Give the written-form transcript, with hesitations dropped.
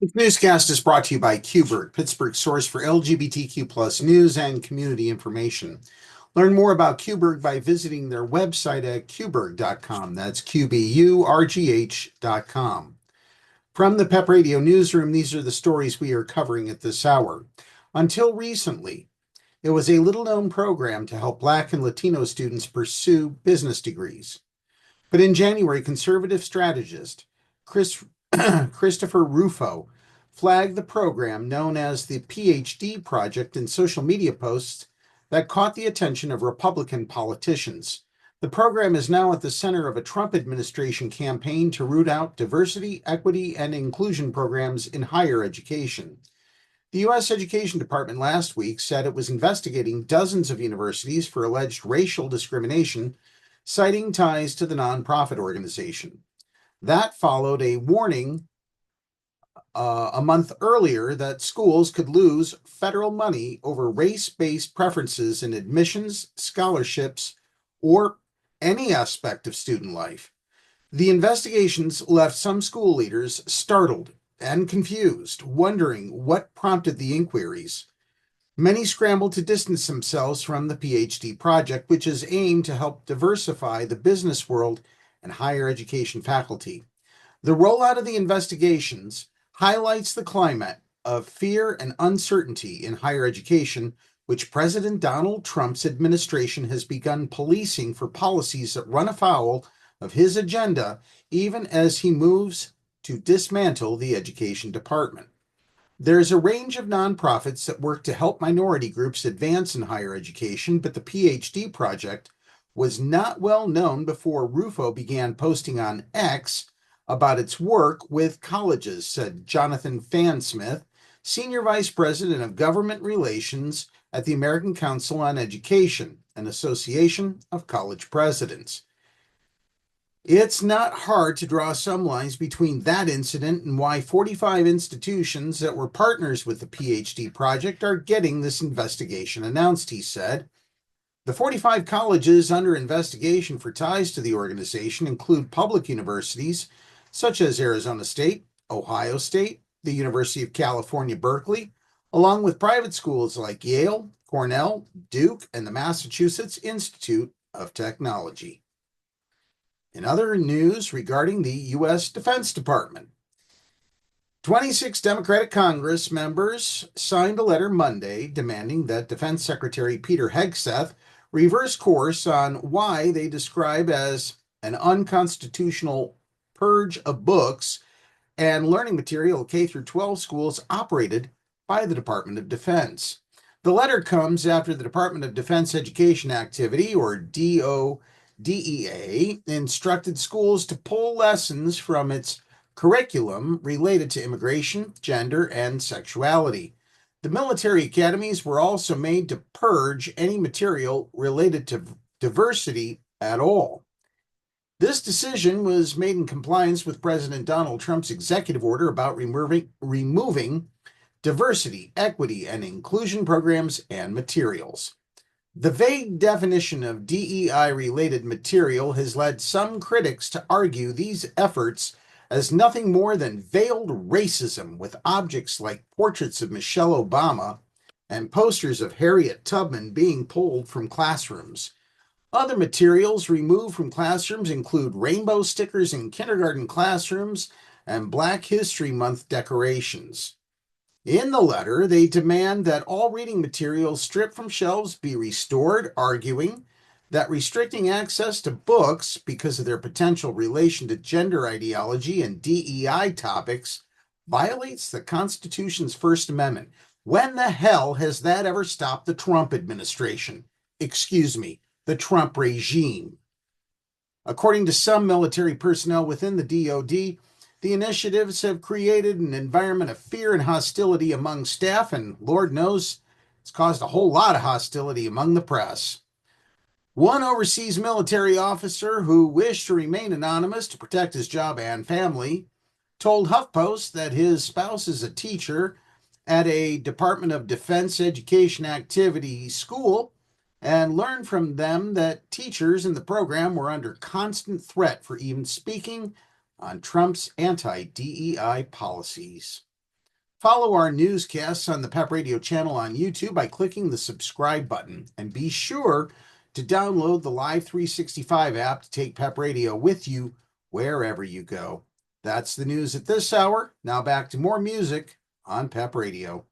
This newscast is brought to you by Qbert, Pittsburgh's source for LGBTQ plus news and community information. Learn more about Qbert by visiting their website at qberg.com. That's QBURGH.com. From the PEP Radio Newsroom, these are the stories we are covering at this hour. Until recently, it was a little-known program to help Black and Latino students pursue business degrees. But in January, conservative strategist Christopher Rufo flagged the program known as the PhD Project in social media posts that caught the attention of Republican politicians. The program is now at the center of a Trump administration campaign to root out diversity, equity, and inclusion programs in higher education. The U.S. Education Department last week said it was investigating dozens of universities for alleged racial discrimination, citing ties to the nonprofit organization. That followed a warning a month earlier that schools could lose federal money over race-based preferences in admissions, scholarships, or any aspect of student life. The investigations left some school leaders startled and confused, wondering what prompted the inquiries. Many scrambled to distance themselves from the PhD project, which is aimed to help diversify the business world and higher education faculty. The rollout of the investigations highlights the climate of fear and uncertainty in higher education, which President Donald Trump's administration has begun policing for policies that run afoul of his agenda, even as he moves to dismantle the education department. There's a range of nonprofits that work to help minority groups advance in higher education, but the PhD project was not well known before Rufo began posting on X about its work with colleges, said Jonathan Fansmith, Senior Vice President of Government Relations at the American Council on Education, an association of college presidents. It's not hard to draw some lines between that incident and why 45 institutions that were partners with the PhD project are getting this investigation announced, he said. The 45 colleges under investigation for ties to the organization include public universities such as Arizona State, Ohio State, the University of California, Berkeley, along with private schools like Yale, Cornell, Duke, and the Massachusetts Institute of Technology. In other news regarding the U.S. Defense Department, 26 Democratic Congress members signed a letter Monday demanding that Defense Secretary Peter Hegseth reverse course on why they describe as an unconstitutional purge of books and learning material K through 12 schools operated by the Department of Defense. The letter comes after the Department of Defense Education Activity, or DODEA, instructed schools to pull lessons from its curriculum related to immigration, gender, and sexuality. The military academies were also made to purge any material related to diversity at all. This decision was made in compliance with President Donald Trump's executive order about removing diversity, equity, and inclusion programs and materials. The vague definition of DEI-related material has led some critics to argue these efforts as nothing more than veiled racism, with objects like portraits of Michelle Obama and posters of Harriet Tubman being pulled from classrooms. Other materials removed from classrooms include rainbow stickers in kindergarten classrooms and Black History Month decorations. In the letter, they demand that all reading materials stripped from shelves be restored, arguing that restricting access to books because of their potential relation to gender ideology and DEI topics violates the Constitution's First Amendment. When the hell has that ever stopped the Trump administration? Excuse me, the Trump regime. According to some military personnel within the DoD, the initiatives have created an environment of fear and hostility among staff, and Lord knows it's caused a whole lot of hostility among the press. One overseas military officer who wished to remain anonymous to protect his job and family told HuffPost that his spouse is a teacher at a Department of Defense education activity school and learned from them that teachers in the program were under constant threat for even speaking on Trump's anti-DEI policies. Follow our newscasts on the PEP Radio channel on YouTube by clicking the subscribe button. And be sure to download the Live 365 app to take PEP Radio with you wherever you go. That's the news at this hour. Now back to more music on PEP Radio.